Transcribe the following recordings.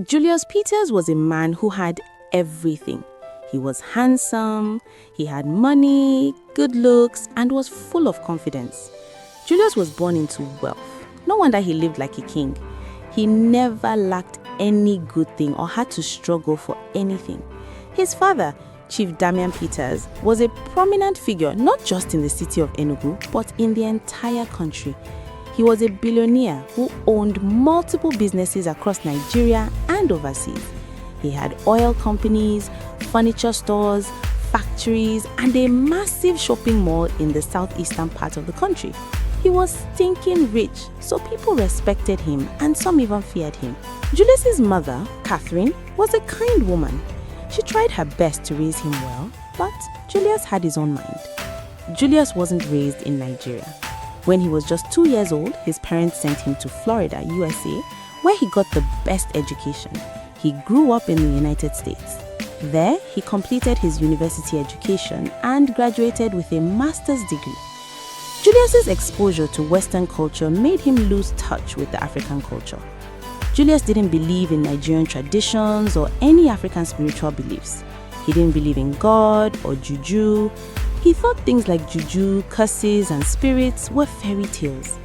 Julius Peters was a man who had everything. He was handsome, he had money, good looks, and was full of confidence. Julius was born into wealth. No wonder he lived like a king. He never lacked any good thing or had to struggle for anything. His father, Chief Damian Peters, was a prominent figure not just in the city of Enugu, but in the entire country. He was a billionaire who owned multiple businesses across Nigeria and overseas. He had oil companies, furniture stores, factories, and a massive shopping mall in the southeastern part of the country. He was stinking rich, so people respected him and some even feared him. Julius's mother, Catherine, was a kind woman. She tried her best to raise him well, but Julius had his own mind. Julius wasn't raised in Nigeria. When he was just 2 years old, his parents sent him to Florida, USA, where he got the best education. He grew up in the United States. There, he completed his university education and graduated with a master's degree. Julius's exposure to Western culture made him lose touch with the African culture. Julius didn't believe in Nigerian traditions or any African spiritual beliefs. He didn't believe in God or juju. He thought things like juju, curses, and spirits were fairy tales.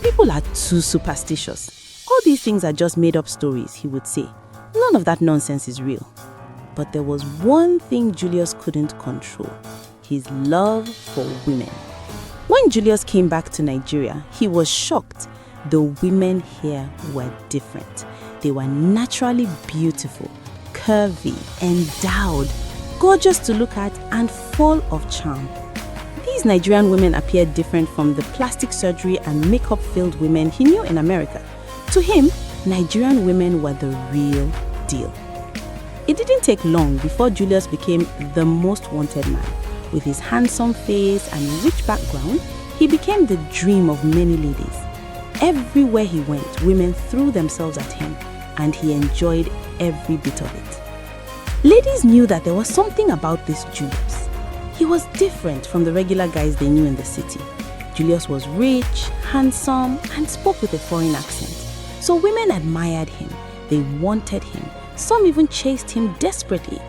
People are too superstitious. All these things are just made-up stories, he would say. None of that nonsense is real. But there was one thing Julius couldn't control: his love for women. When Julius came back to Nigeria, he was shocked. The women here were different. They were naturally beautiful, curvy, endowed, gorgeous to look at, and full of charm. These Nigerian women appeared different from the plastic surgery and makeup-filled women he knew in America. To him, Nigerian women were the real deal. It didn't take long before Julius became the most wanted man. With his handsome face and rich background, he became the dream of many ladies. Everywhere he went, women threw themselves at him, and he enjoyed every bit of it. Ladies knew that there was something about this Julius. He was different from the regular guys they knew in the city. Julius was rich, handsome, and spoke with a foreign accent. So women admired him, they wanted him, some even chased him desperately.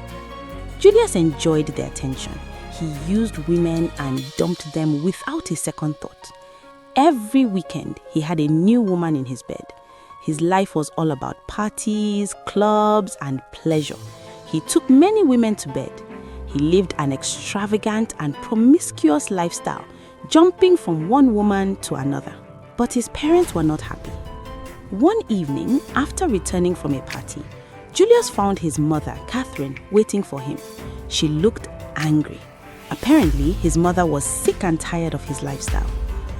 Julius enjoyed the attention. He used women and dumped them without a second thought. Every weekend, he had a new woman in his bed. His life was all about parties, clubs, and pleasure. He took many women to bed. He lived an extravagant and promiscuous lifestyle, jumping from one woman to another. But his parents were not happy. One evening, after returning from a party, Julius found his mother, Catherine, waiting for him. She looked angry. Apparently, his mother was sick and tired of his lifestyle.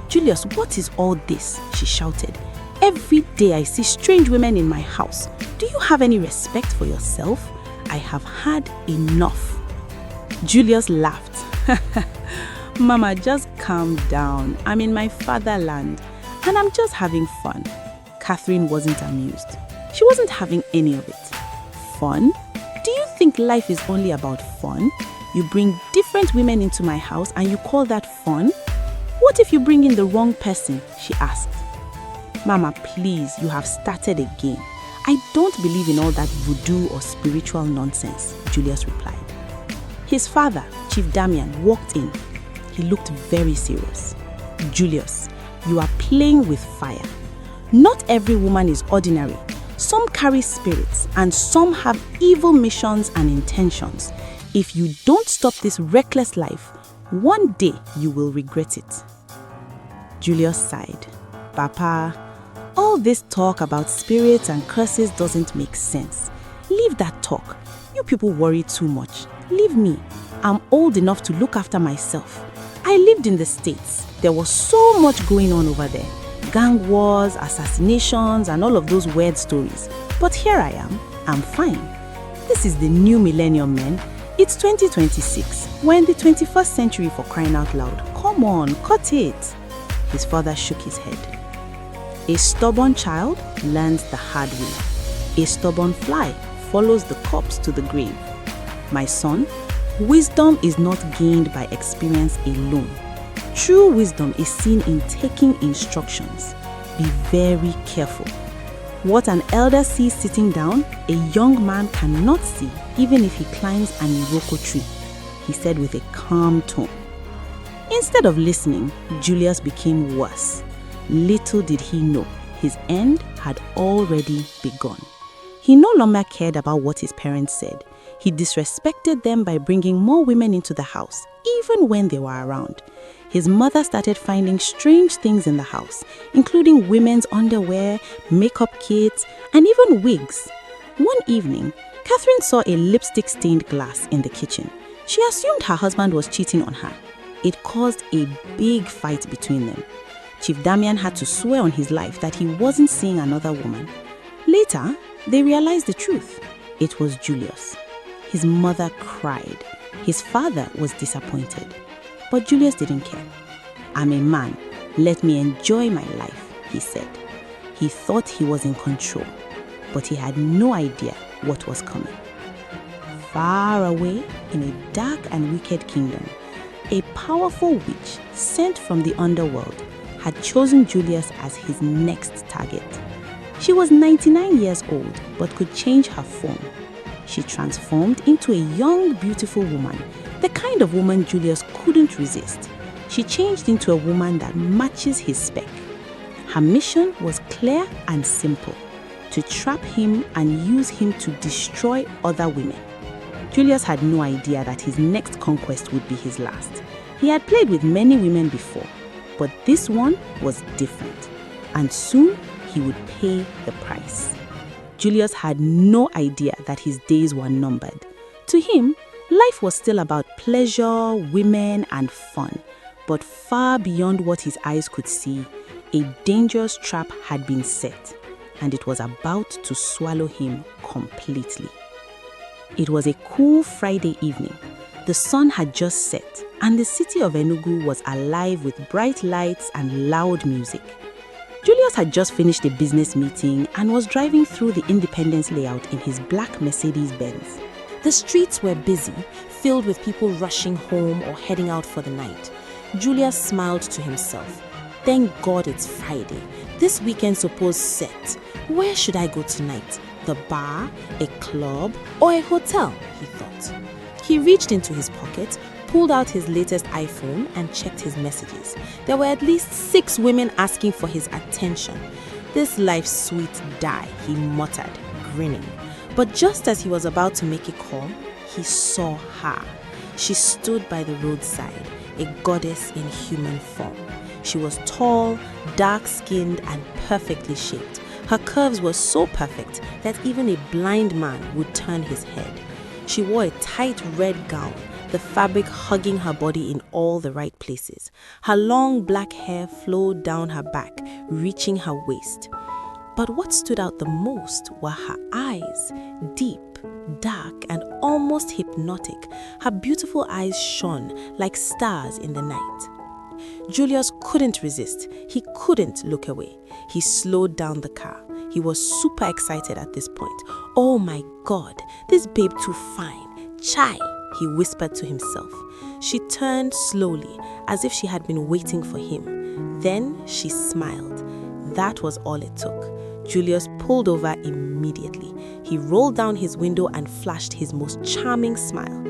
"Julius, what is all this?" she shouted. "Every day I see strange women in my house. Do you have any respect for yourself? I have had enough." Julius laughed. "Mama, just calm down. I'm in my fatherland and I'm just having fun." Catherine wasn't amused. She wasn't having any of it. Fun? Do you think life is only about fun? You bring different women into my house and you call that fun? What if you bring in the wrong person? She asked. "Mama, please, you have started again. I don't believe in all that voodoo or spiritual nonsense," Julius replied. His father, Chief Damian, walked in. He looked very serious. "Julius, you are playing with fire. Not every woman is ordinary. Some carry spirits and some have evil missions and intentions. If you don't stop this reckless life, one day you will regret it." Julius sighed. "Papa, all this talk about spirits and curses doesn't make sense. Leave that talk. You people worry too much. Leave me. I'm old enough to look after myself. I lived in the States. There was so much going on over there. Gang wars, assassinations, and all of those weird stories. But here I am. I'm fine. This is the new millennium, man. It's 2026. We're in the 21st century, for crying out loud. Come on, cut it." His father shook his head. "A stubborn child learns the hard way. A stubborn fly follows the corpse to the grave. My son, wisdom is not gained by experience alone. True wisdom is seen in taking instructions. Be very careful. What an elder sees sitting down, a young man cannot see even if he climbs an iroko tree, he said with a calm tone. Instead of listening, Julius became worse. Little did he know, his end had already begun. He no longer cared about what his parents said. He disrespected them by bringing more women into the house, even when they were around. His mother started finding strange things in the house, including women's underwear, makeup kits, and even wigs. One evening, Catherine saw a lipstick-stained glass in the kitchen. She assumed her husband was cheating on her. It caused a big fight between them. Chief Damian had to swear on his life that he wasn't seeing another woman. Later, they realized the truth. It was Julius. His mother cried. His father was disappointed. But Julius didn't care. "I'm a man. Let me enjoy my life," he said. He thought he was in control, but he had no idea what was coming. Far away in a dark and wicked kingdom, a powerful witch sent from the underworld had chosen Julius as his next target. She was 99 years old but could change her form. She transformed into a young, beautiful woman, the kind of woman Julius couldn't resist. She changed into a woman that matches his spec. Her mission was clear and simple: to trap him and use him to destroy other women. Julius had no idea that his next conquest would be his last. He had played with many women before, but this one was different, and soon he would pay the price. Julius had no idea that his days were numbered. To him, life was still about pleasure, women, and fun. But far beyond what his eyes could see, a dangerous trap had been set, and it was about to swallow him completely. It was a cool Friday evening. The sun had just set, and the city of Enugu was alive with bright lights and loud music. Julius had just finished a business meeting and was driving through the Independence layout in his black Mercedes-Benz. The streets were busy, filled with people rushing home or heading out for the night. Julius smiled to himself. Thank God it's Friday. This weekend supposed set. Where should I go tonight? The bar, a club, or a hotel, he thought. He reached into his pocket, pulled out his latest iPhone and checked his messages. There were at least 6 women asking for his attention. This life's sweet die, he muttered, grinning. But just as he was about to make a call, he saw her. She stood by the roadside, a goddess in human form. She was tall, dark-skinned, and perfectly shaped. Her curves were so perfect that even a blind man would turn his head. She wore a tight red gown, the fabric hugging her body in all the right places. Her long black hair flowed down her back, reaching her waist. But what stood out the most were her eyes, deep, dark, and almost hypnotic. Her beautiful eyes shone like stars in the night. Julius couldn't resist. He couldn't look away. He slowed down the car. He was super excited at this point. "Oh my God, this babe too fine. Chai," he whispered to himself. She turned slowly, as if she had been waiting for him. Then she smiled. That was all it took. Julius pulled over immediately. He rolled down his window and flashed his most charming smile.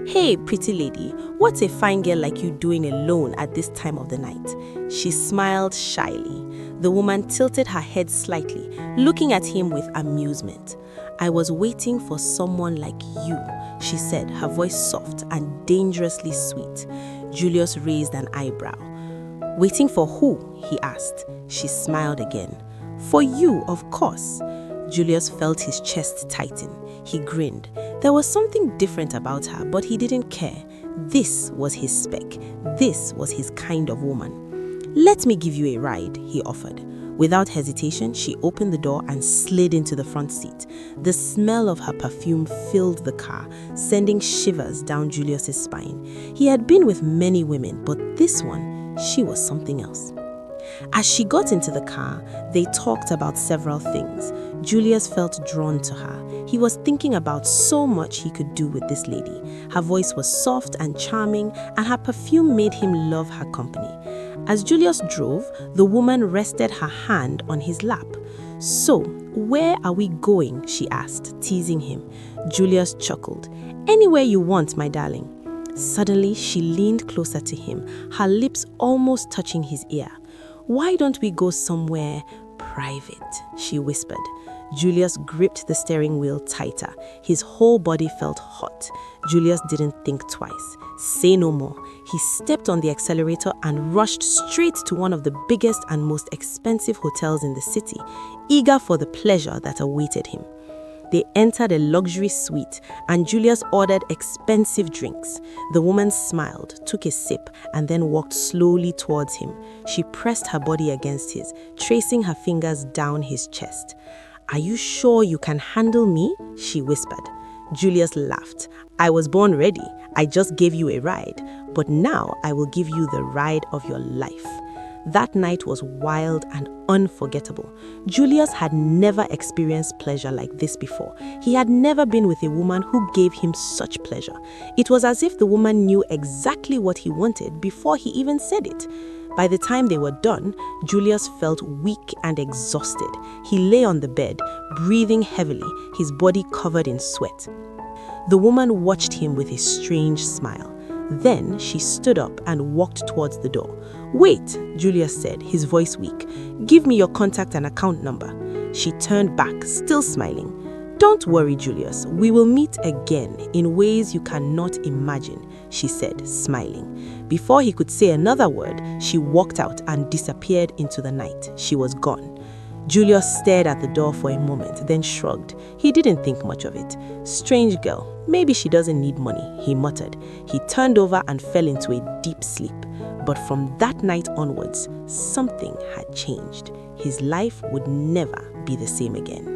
"Hey, pretty lady, what's a fine girl like you doing alone at this time of the night?" She smiled shyly. The woman tilted her head slightly, looking at him with amusement. "I was waiting for someone like you," she said, her voice soft and dangerously sweet. Julius raised an eyebrow. "Waiting for who?" he asked. She smiled again. "For you, of course." Julius felt his chest tighten. He grinned. There was something different about her, but he didn't care. This was his spec. This was his kind of woman. "Let me give you a ride," he offered. Without hesitation, she opened the door and slid into the front seat. The smell of her perfume filled the car, sending shivers down Julius's spine. He had been with many women, but this one, she was something else. As she got into the car, they talked about several things. Julius felt drawn to her. He was thinking about so much he could do with this lady. Her voice was soft and charming, and her perfume made him love her company. As Julius drove, the woman rested her hand on his lap. "So, where are we going?" she asked, teasing him. Julius chuckled. "Anywhere you want, my darling." Suddenly, she leaned closer to him, her lips almost touching his ear. "Why don't we go somewhere private?" she whispered. Julius gripped the steering wheel tighter. His whole body felt hot. Julius didn't think twice. Say no more. He stepped on the accelerator and rushed straight to one of the biggest and most expensive hotels in the city, eager for the pleasure that awaited him. They entered a luxury suite, and Julius ordered expensive drinks. The woman smiled, took a sip, and then walked slowly towards him. She pressed her body against his, tracing her fingers down his chest. "Are you sure you can handle me?" she whispered. Julius laughed. "I was born ready. I just gave you a ride. But now I will give you the ride of your life." That night was wild and unforgettable. Julius had never experienced pleasure like this before. He had never been with a woman who gave him such pleasure. It was as if the woman knew exactly what he wanted before he even said it. By the time they were done, Julius felt weak and exhausted. He lay on the bed, breathing heavily, his body covered in sweat. The woman watched him with a strange smile. Then she stood up and walked towards the door. "Wait," Julius said, his voice weak. "Give me your contact and account number." She turned back, still smiling. "Don't worry, Julius. We will meet again in ways you cannot imagine," she said, smiling. Before he could say another word, she walked out and disappeared into the night. She was gone. Julius stared at the door for a moment, then shrugged. He didn't think much of it. "Strange girl. Maybe she doesn't need money," he muttered. He turned over and fell into a deep sleep. But from that night onwards, something had changed. His life would never be the same again.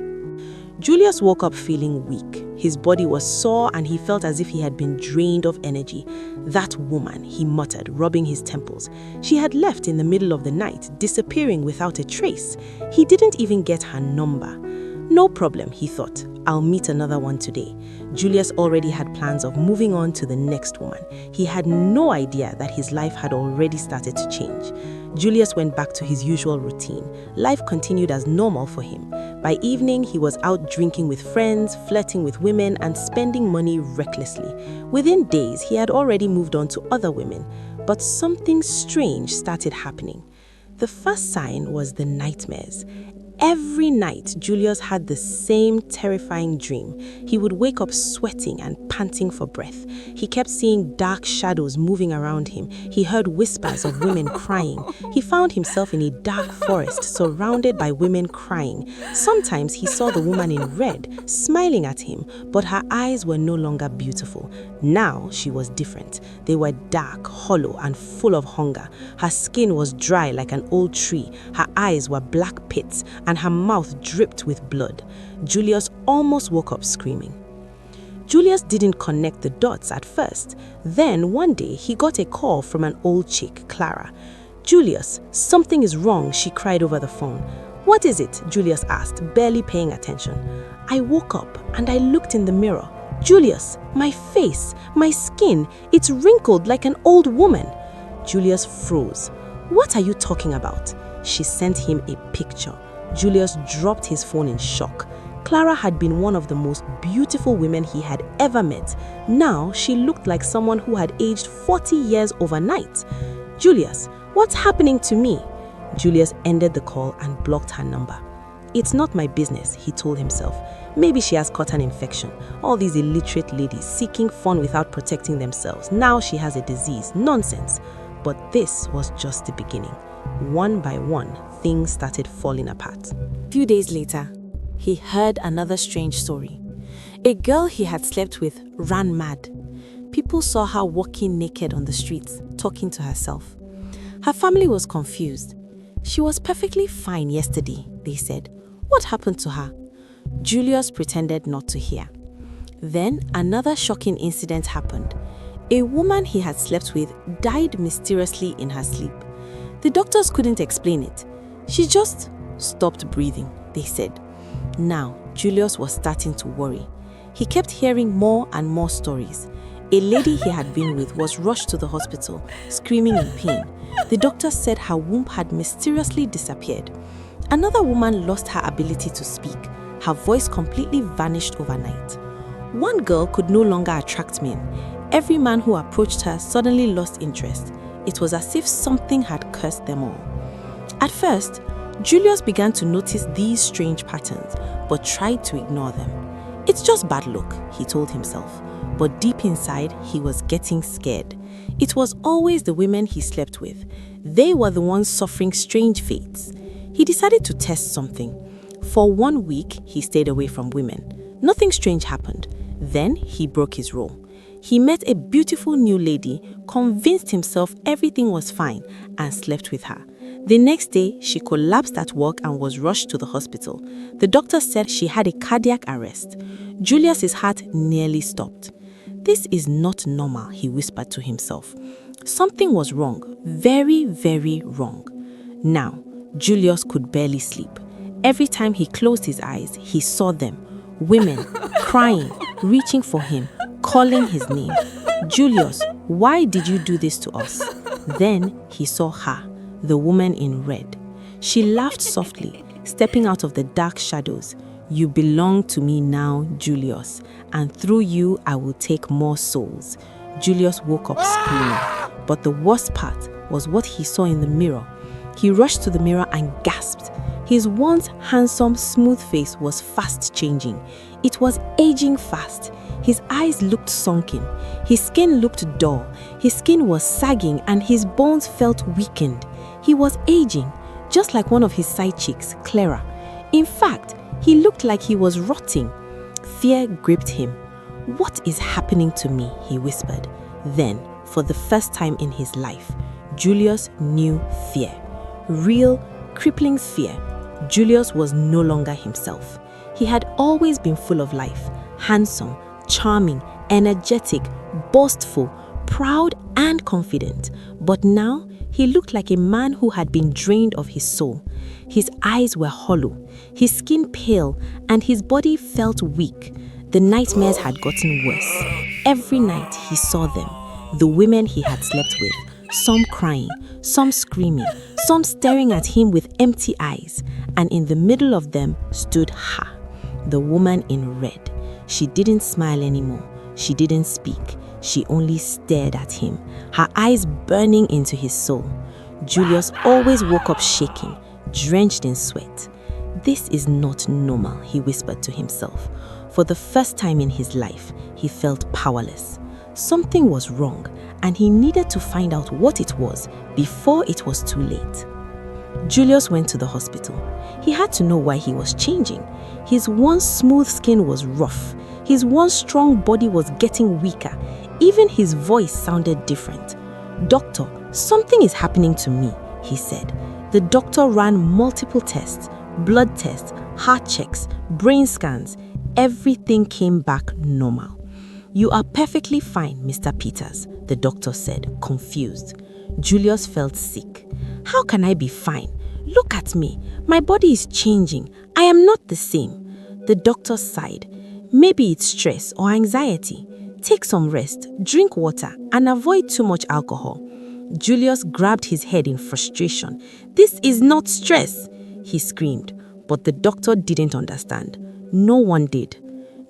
Julius woke up feeling weak. His body was sore and he felt as if he had been drained of energy. "That woman," he muttered, rubbing his temples. She had left in the middle of the night, disappearing without a trace. He didn't even get her number. "No problem," he thought. "I'll meet another one today." Julius already had plans of moving on to the next woman. He had no idea that his life had already started to change. Julius went back to his usual routine. Life continued as normal for him. By evening, he was out drinking with friends, flirting with women, and spending money recklessly. Within days, he had already moved on to other women. But something strange started happening. The first sign was the nightmares. Every night, Julius had the same terrifying dream. He would wake up sweating and panting for breath. He kept seeing dark shadows moving around him. He heard whispers of women crying. He found himself in a dark forest surrounded by women crying. Sometimes he saw the woman in red, smiling at him, but her eyes were no longer beautiful. Now she was different. They were dark, hollow, and full of hunger. Her skin was dry like an old tree. Her eyes were black pits, and her mouth dripped with blood. Julius almost woke up screaming. Julius didn't connect the dots at first. Then one day he got a call from an old chick, Clara. "Julius, something is wrong," she cried over the phone. "What is it?" Julius asked, barely paying attention. "I woke up and I looked in the mirror. Julius, my face, my skin, it's wrinkled like an old woman." Julius froze. "What are you talking about?" She sent him a picture. Julius dropped his phone in shock. Clara had been one of the most beautiful women he had ever met. Now she looked like someone who had aged 40 years overnight. "Julius, what's happening to me?" Julius ended the call and blocked her number. "It's not my business," he told himself. "Maybe she has caught an infection. All these illiterate ladies seeking fun without protecting themselves. Now she has a disease. Nonsense." But this was just the beginning. One by one, things started falling apart. A few days later, he heard another strange story. A girl he had slept with ran mad. People saw her walking naked on the streets, talking to herself. Her family was confused. "She was perfectly fine yesterday," they said. "What happened to her?" Julius pretended not to hear. Then another shocking incident happened. A woman he had slept with died mysteriously in her sleep. The doctors couldn't explain it. She just stopped breathing, they said. Now, Julius was starting to worry. He kept hearing more and more stories. A lady he had been with was rushed to the hospital, screaming in pain. The doctor said her womb had mysteriously disappeared. Another woman lost her ability to speak. Her voice completely vanished overnight. One girl could no longer attract men. Every man who approached her suddenly lost interest. It was as if something had cursed them all. At first, Julius began to notice these strange patterns, but tried to ignore them. It's just bad luck, he told himself. But deep inside, he was getting scared. It was always the women he slept with. They were the ones suffering strange fates. He decided to test something. For 1 week, he stayed away from women. Nothing strange happened. Then he broke his rule. He met a beautiful new lady, convinced himself everything was fine, and slept with her. The next day, she collapsed at work and was rushed to the hospital. The doctor said she had a cardiac arrest. Julius's heart nearly stopped. This is not normal, he whispered to himself. Something was wrong, very, very wrong. Now, Julius could barely sleep. Every time he closed his eyes, he saw them. Women, crying, reaching for him, calling his name. Julius, why did you do this to us? Then he saw her, the woman in red. She laughed softly, stepping out of the dark shadows. You belong to me now, Julius, and through you I will take more souls. Julius woke up screaming, but the worst part was what he saw in the mirror. He rushed to the mirror and gasped. His once handsome, smooth face was fast changing. It was aging fast. His eyes looked sunken. His skin looked dull. His skin was sagging and his bones felt weakened. He was aging, just like one of his side chicks, Clara. In fact, he looked like he was rotting. Fear gripped him. What is happening to me? He whispered. Then, for the first time in his life, Julius knew fear. Real, crippling fear. Julius was no longer himself. He had always been full of life, handsome, charming, energetic, boastful, proud and confident. But now, he looked like a man who had been drained of his soul. His eyes were hollow, his skin pale, and his body felt weak. The nightmares had gotten worse. Every night he saw them, the women he had slept with, some crying, some screaming, some staring at him with empty eyes, and in the middle of them stood her, the woman in red. She didn't smile anymore. She didn't speak. She only stared at him, her eyes burning into his soul. Julius always woke up shaking, drenched in sweat. This is not normal, he whispered to himself. For the first time in his life, he felt powerless. Something was wrong, and he needed to find out what it was before it was too late. Julius went to the hospital. He had to know why he was changing. His once smooth skin was rough. His once strong body was getting weaker. Even his voice sounded different. Doctor, something is happening to me, he said. The doctor ran multiple tests, blood tests, heart checks, brain scans. Everything came back normal. You are perfectly fine, Mr. Peters, the doctor said, confused. Julius felt sick. How can I be fine? Look at me. My body is changing. I am not the same. The doctor sighed. Maybe it's stress or anxiety. Take some rest, drink water, and avoid too much alcohol. Julius grabbed his head in frustration. This is not stress, he screamed. But the doctor didn't understand. No one did.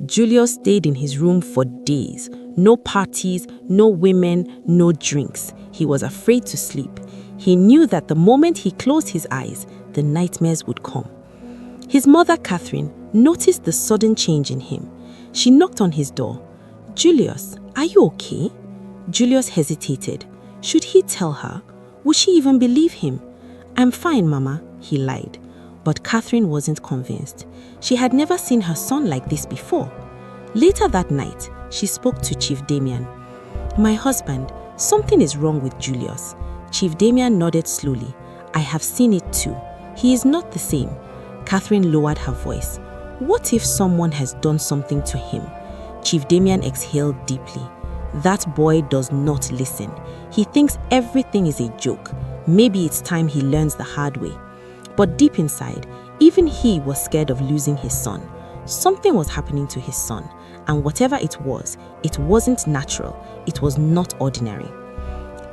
Julius stayed in his room for days. No parties, no women, no drinks. He was afraid to sleep. He knew that the moment he closed his eyes, the nightmares would come. His mother, Catherine, noticed the sudden change in him. She knocked on his door. Julius, are you okay? Julius hesitated. Should he tell her? Would she even believe him? I'm fine, Mama, he lied. But Catherine wasn't convinced. She had never seen her son like this before. Later that night, she spoke to Chief Damien. My husband, something is wrong with Julius. Chief Damien nodded slowly. I have seen it too. He is not the same. Catherine lowered her voice. What if someone has done something to him? Chief Damien exhaled deeply. That boy does not listen. He thinks everything is a joke. Maybe it's time he learns the hard way. But deep inside, even he was scared of losing his son. Something was happening to his son, and whatever it wasn't natural. It was not ordinary.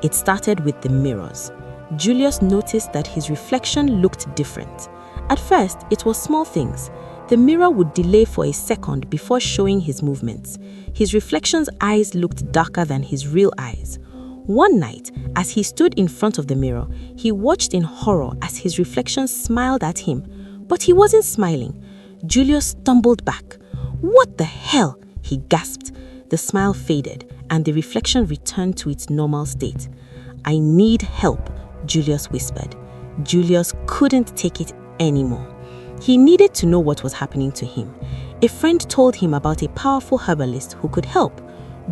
It started with the mirrors. Julius noticed that his reflection looked different. At first, it was small things. The mirror would delay for a second before showing his movements. His reflection's eyes looked darker than his real eyes. One night, as he stood in front of the mirror, he watched in horror as his reflection smiled at him. But he wasn't smiling. Julius stumbled back. "What the hell?" he gasped. The smile faded, and the reflection returned to its normal state. "I need help," Julius whispered. Julius couldn't take it anymore. He needed to know what was happening to him. A friend told him about a powerful herbalist who could help.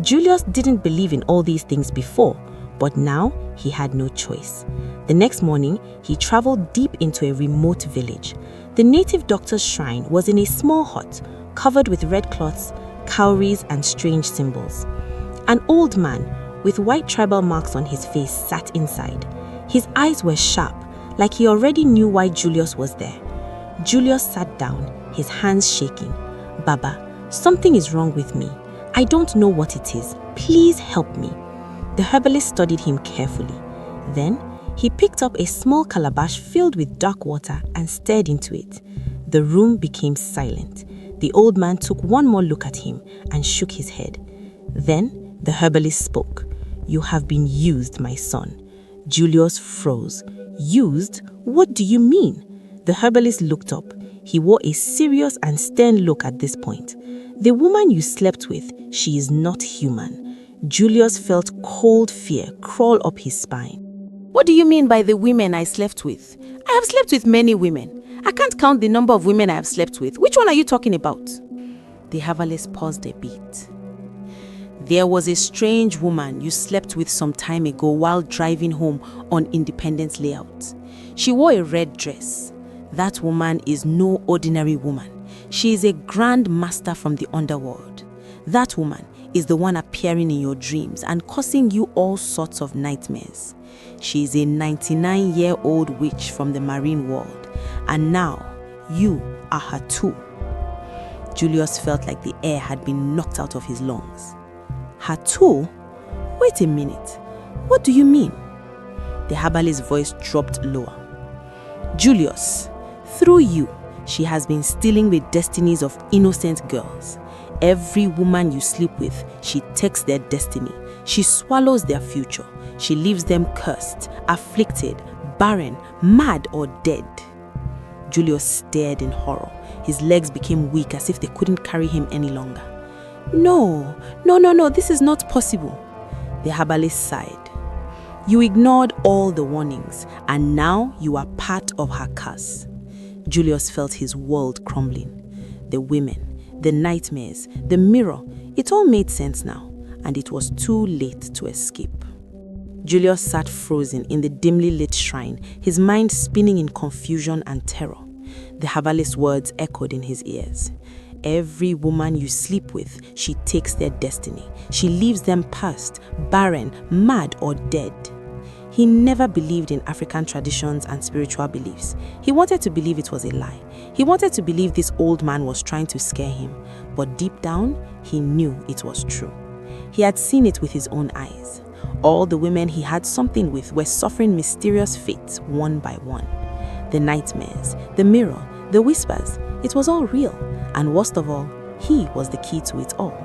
Julius didn't believe in all these things before, but now he had no choice. The next morning, he traveled deep into a remote village. The native doctor's shrine was in a small hut, covered with red cloths, cowries, and strange symbols. An old man with white tribal marks on his face sat inside. His eyes were sharp, like he already knew why Julius was there. Julius sat down, his hands shaking. "Baba, something is wrong with me. I don't know what it is. Please help me." The herbalist studied him carefully. Then, he picked up a small calabash filled with dark water and stared into it. The room became silent. The old man took one more look at him and shook his head. Then, the herbalist spoke. "You have been used, my son." Julius froze. "Used? What do you mean?" The herbalist looked up. He wore a serious and stern look at this point. "The woman you slept with, she is not human." Julius felt cold fear crawl up his spine. What do you mean by the women I slept with? I have slept with many women. I can't count the number of women I have slept with. Which one are you talking about? The herbalist paused a bit. There was a strange woman you slept with some time ago while driving home on Independence Layout. She wore a red dress. That woman is no ordinary woman. She is a grand master from the underworld. That woman is the one appearing in your dreams and causing you all sorts of nightmares. She is a 99-year-old witch from the marine world, and now you are her tool. Julius felt like the air had been knocked out of his lungs. Her tool? Wait a minute. What do you mean? The herbalist's voice dropped lower. Julius, through you, she has been stealing the destinies of innocent girls. Every woman you sleep with, she takes their destiny. She swallows their future. She leaves them cursed, afflicted, barren, mad, or dead. Julius stared in horror. His legs became weak as if they couldn't carry him any longer. No, this is not possible. The herbalist sighed. You ignored all the warnings, and now you are part of her curse. Julius felt his world crumbling. The women, the nightmares, the mirror, it all made sense now, and it was too late to escape. Julius sat frozen in the dimly lit shrine, his mind spinning in confusion and terror. The herbalist's words echoed in his ears. Every woman you sleep with, she takes their destiny. She leaves them cursed, barren, mad, or dead. He never believed in African traditions and spiritual beliefs. He wanted to believe it was a lie. He wanted to believe this old man was trying to scare him. But deep down, he knew it was true. He had seen it with his own eyes. All the women he had something with were suffering mysterious fates one by one. The nightmares, the mirror, the whispers, it was all real. And worst of all, he was the key to it all.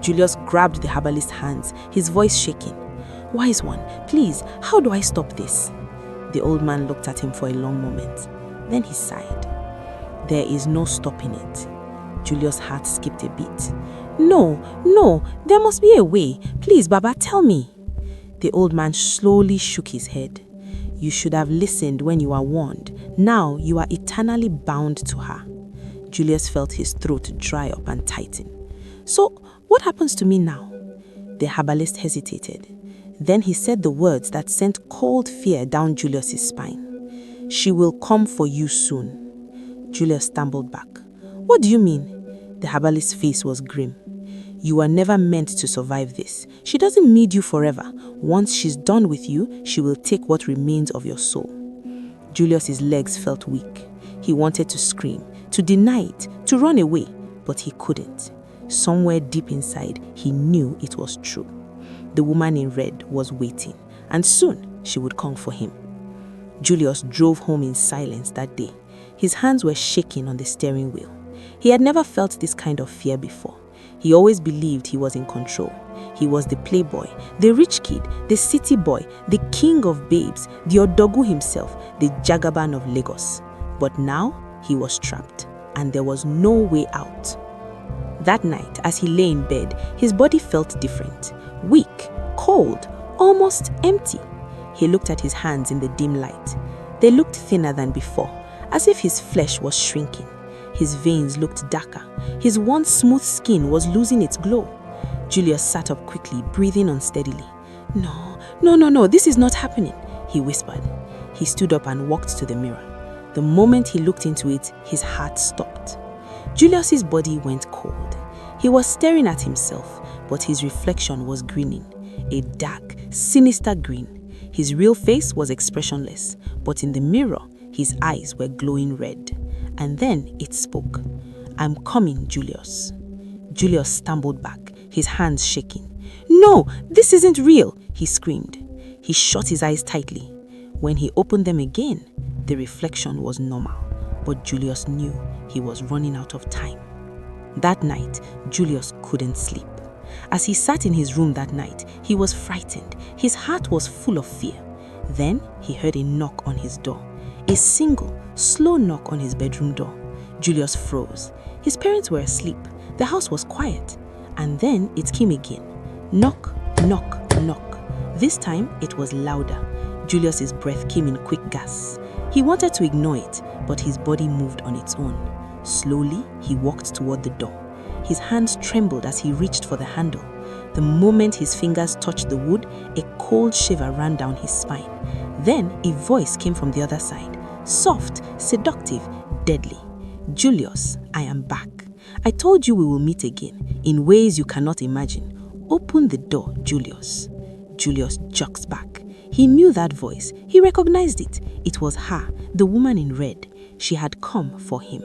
Julius grabbed the herbalist's hands, his voice shaking. Wise one, please, how do I stop this? The old man looked at him for a long moment. Then he sighed. There is no stopping it. Julius' heart skipped a beat. No, there must be a way. Please, Baba, tell me. The old man slowly shook his head. You should have listened when you are warned. Now you are eternally bound to her. Julius felt his throat dry up and tighten. So, what happens to me now? The herbalist hesitated. Then he said the words that sent cold fear down Julius's spine. She will come for you soon. Julius stumbled back. What do you mean? The herbalist's face was grim. You are never meant to survive this. She doesn't need you forever. Once she's done with you, she will take what remains of your soul. Julius's legs felt weak. He wanted to scream, to deny it, to run away, but he couldn't. Somewhere deep inside, he knew it was true. The woman in red was waiting, and soon she would come for him. Julius drove home in silence that day. His hands were shaking on the steering wheel. He had never felt this kind of fear before. He always believed he was in control. He was the playboy, the rich kid, the city boy, the king of babes, the Odogu himself, the Jagaban of Lagos. But now he was trapped, and there was no way out. That night, as he lay in bed, his body felt different. Weak, cold, almost empty. He looked at his hands in the dim light. They looked thinner than before, as if his flesh was shrinking. His veins looked darker. His once smooth skin was losing its glow. Julius sat up quickly, breathing unsteadily. No, this is not happening, he whispered. He stood up and walked to the mirror. The moment he looked into it, his heart stopped. Julius's body went cold. He was staring at himself, but his reflection was grinning, a dark, sinister grin. His real face was expressionless, but in the mirror, his eyes were glowing red. And then it spoke. "I'm coming, Julius." Julius stumbled back, his hands shaking. "No, this isn't real," he screamed. He shut his eyes tightly. When he opened them again, the reflection was normal, but Julius knew he was running out of time. That night, Julius couldn't sleep. As he sat in his room that night, he was frightened. His heart was full of fear. Then he heard a knock on his door. A single, slow knock on his bedroom door. Julius froze. His parents were asleep. The house was quiet. And then it came again. Knock, knock, knock. This time it was louder. Julius's breath came in quick gasps. He wanted to ignore it, but his body moved on its own. Slowly, he walked toward the door. His hands trembled as he reached for the handle. The moment his fingers touched the wood, a cold shiver ran down his spine. Then a voice came from the other side, soft, seductive, deadly. "Julius, I am back. I told you we will meet again, in ways you cannot imagine. Open the door, Julius." Julius jerked back. He knew that voice. He recognized it. It was her, the woman in red. She had come for him.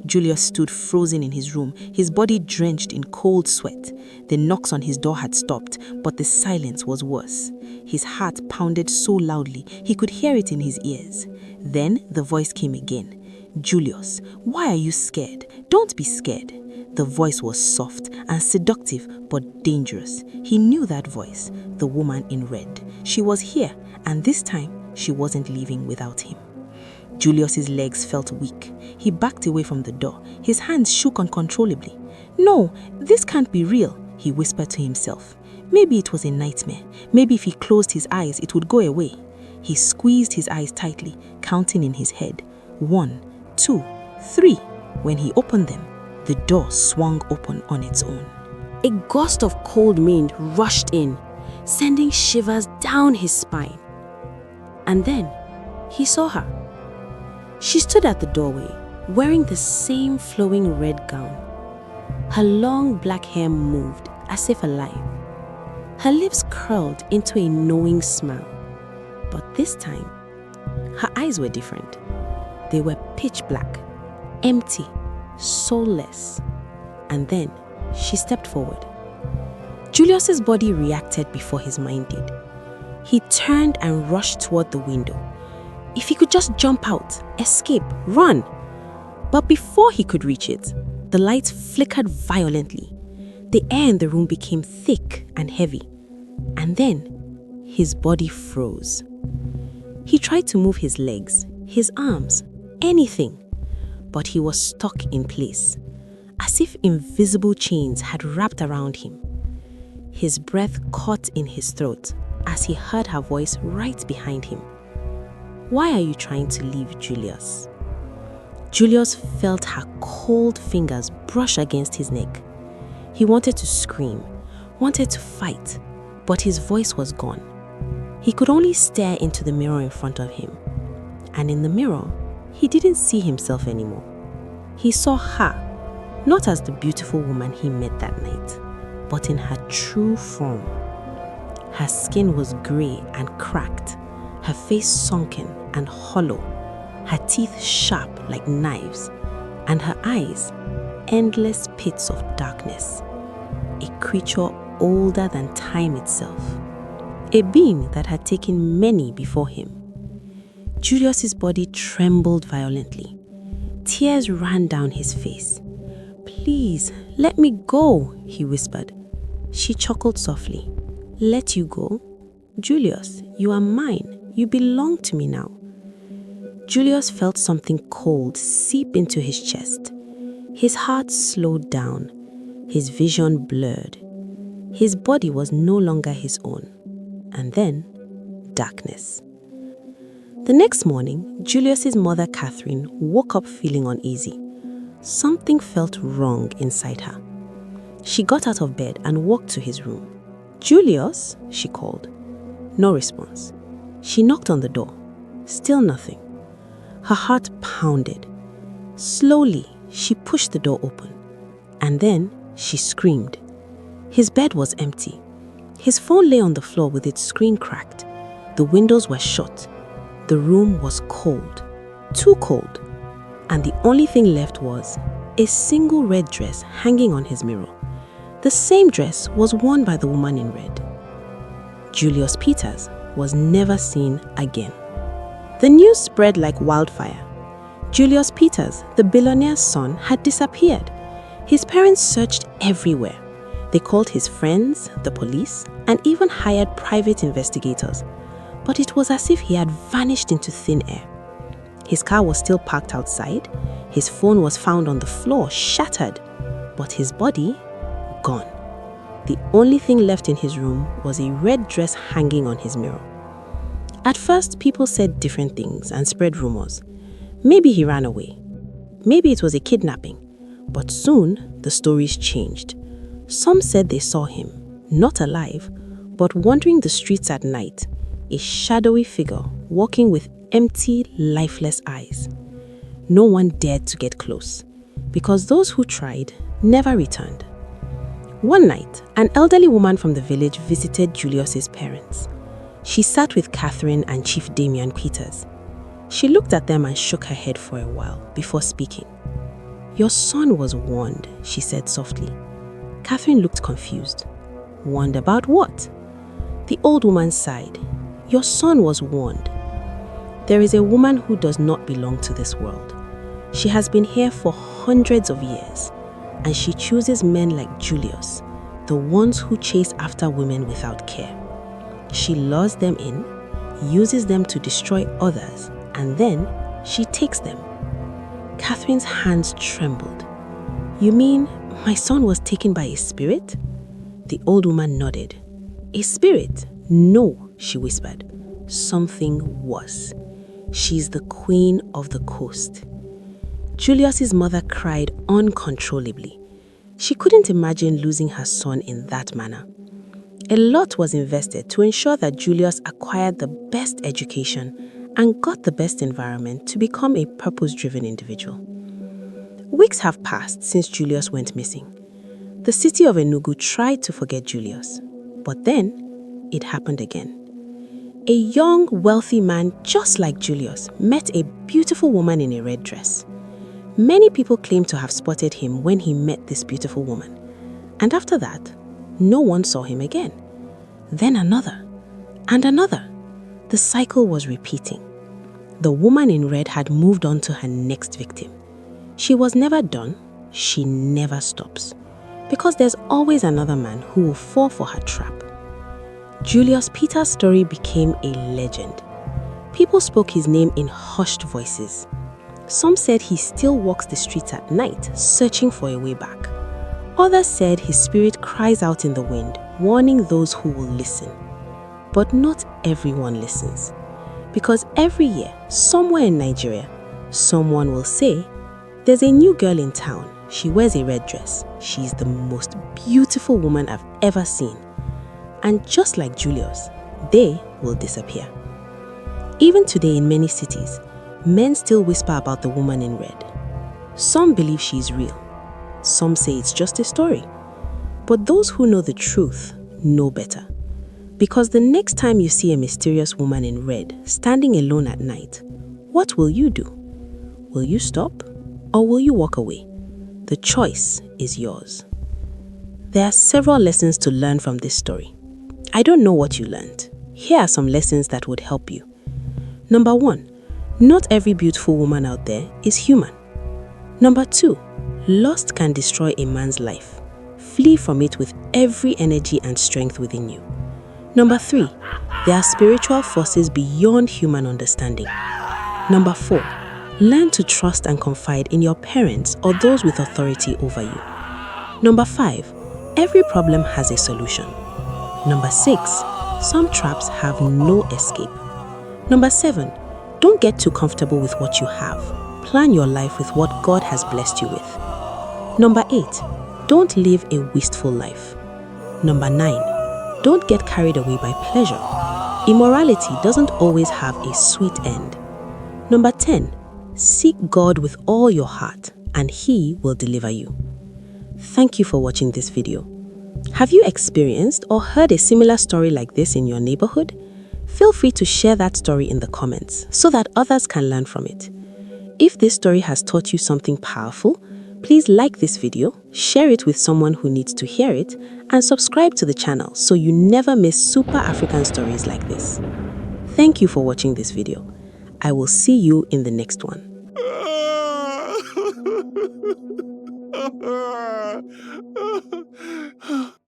Julius stood frozen in his room, his body drenched in cold sweat. The knocks on his door had stopped, but the silence was worse. His heart pounded so loudly he could hear it in his ears. Then the voice came again. "Julius, why are you scared? Don't be scared." The voice was soft and seductive, but dangerous. He knew that voice, the woman in red. She was here, and this time she wasn't leaving without him. Julius's legs felt weak. He backed away from the door. His hands shook uncontrollably. "No, this can't be real," he whispered to himself. Maybe it was a nightmare. Maybe if he closed his eyes, it would go away. He squeezed his eyes tightly, counting in his head. 1, 2, 3. When he opened them, the door swung open on its own. A gust of cold wind rushed in, sending shivers down his spine. And then he saw her. She stood at the doorway, wearing the same flowing red gown. Her long black hair moved as if alive. Her lips curled into a knowing smile. But this time, her eyes were different. They were pitch black, empty, soulless. And then she stepped forward. Julius's body reacted before his mind did. He turned and rushed toward the window. If he could just jump out, escape, run. But before he could reach it, the lights flickered violently. The air in the room became thick and heavy. And then his body froze. He tried to move his legs, his arms, anything, but he was stuck in place, as if invisible chains had wrapped around him. His breath caught in his throat as he heard her voice right behind him. "Why are you trying to leave, Julius?" Julius felt her cold fingers brush against his neck. He wanted to scream, wanted to fight, but his voice was gone. He could only stare into the mirror in front of him. And in the mirror, he didn't see himself anymore. He saw her, not as the beautiful woman he met that night, but in her true form. Her skin was gray and cracked, her face sunken and hollow, her teeth sharp like knives, and her eyes endless pits of darkness. A creature older than time itself, a being that had taken many before him. Julius's body trembled violently. Tears ran down his face. "Please, let me go," he whispered. She chuckled softly. "Let you go? Julius, you are mine. You belong to me now." Julius felt something cold seep into his chest. His heart slowed down. His vision blurred. His body was no longer his own. And then, darkness. The next morning, Julius's mother, Catherine, woke up feeling uneasy. Something felt wrong inside her. She got out of bed and walked to his room. "Julius?" she called. No response. She knocked on the door. Still nothing. Her heart pounded. Slowly, she pushed the door open. And then she screamed. His bed was empty. His phone lay on the floor with its screen cracked. The windows were shut. The room was cold. Too cold. And the only thing left was a single red dress hanging on his mirror. The same dress was worn by the woman in red. Julius Peters was never seen again. The news spread like wildfire. Julius Peters, the billionaire's son, had disappeared. His parents searched everywhere. They called his friends, the police, and even hired private investigators. But it was as if he had vanished into thin air. His car was still parked outside. His phone was found on the floor, shattered. But his body, gone. The only thing left in his room was a red dress hanging on his mirror. At first, people said different things and spread rumors. Maybe he ran away. Maybe it was a kidnapping. But soon, the stories changed. Some said they saw him, not alive, but wandering the streets at night, a shadowy figure walking with empty, lifeless eyes. No one dared to get close, because those who tried never returned. One night, an elderly woman from the village visited Julius's parents. She sat with Catherine and Chief Damian Peters. She looked at them and shook her head for a while before speaking. "Your son was warned," she said softly. Catherine looked confused. "Warned about what?" The old woman sighed. "Your son was warned. There is a woman who does not belong to this world. She has been here for hundreds of years, and she chooses men like Julius, the ones who chase after women without care. She lures them in, uses them to destroy others, and then she takes them." Catherine's hands trembled. "You mean my son was taken by a spirit?" The old woman nodded. "A spirit? No," she whispered. "Something worse. She's the queen of the coast." Julius's mother cried uncontrollably. She couldn't imagine losing her son in that manner. A lot was invested to ensure that Julius acquired the best education and got the best environment to become a purpose-driven individual. Weeks have passed since Julius went missing. The city of Enugu tried to forget Julius, but then it happened again. A young, wealthy man just like Julius met a beautiful woman in a red dress. Many people claim to have spotted him when he met this beautiful woman. And after that, no one saw him again. Then another, and another. The cycle was repeating. The woman in red had moved on to her next victim. She was never done. She never stops. Because there's always another man who will fall for her trap. Julius Peters' story became a legend. People spoke his name in hushed voices. Some said he still walks the streets at night, searching for a way back. Others said his spirit cries out in the wind, warning those who will listen. But not everyone listens. Because every year, somewhere in Nigeria, someone will say, "There's a new girl in town. She wears a red dress. She's the most beautiful woman I've ever seen." And just like Julius, they will disappear. Even today in many cities, men still whisper about the woman in red. Some believe she is real. Some say it's just a story. But those who know the truth know better. Because the next time you see a mysterious woman in red standing alone at night, what will you do? Will you stop or will you walk away? The choice is yours. There are several lessons to learn from this story. I don't know what you learned. Here are some lessons that would help you. Number 1, not every beautiful woman out there is human. Number 2, lust can destroy a man's life. Flee from it with every energy and strength within you. Number 3, there are spiritual forces beyond human understanding. Number 4, learn to trust and confide in your parents or those with authority over you. Number 5, every problem has a solution. Number 6, some traps have no escape. Number 7, don't get too comfortable with what you have. Plan your life with what God has blessed you with. Number 8, don't live a wasteful life. Number 9, don't get carried away by pleasure. Immorality doesn't always have a sweet end. Number 10, seek God with all your heart and He will deliver you. Thank you for watching this video. Have you experienced or heard a similar story like this in your neighborhood? Feel free to share that story in the comments so that others can learn from it. If this story has taught you something powerful, please like this video, share it with someone who needs to hear it, and subscribe to the channel so you never miss super African stories like this. Thank you for watching this video. I will see you in the next one.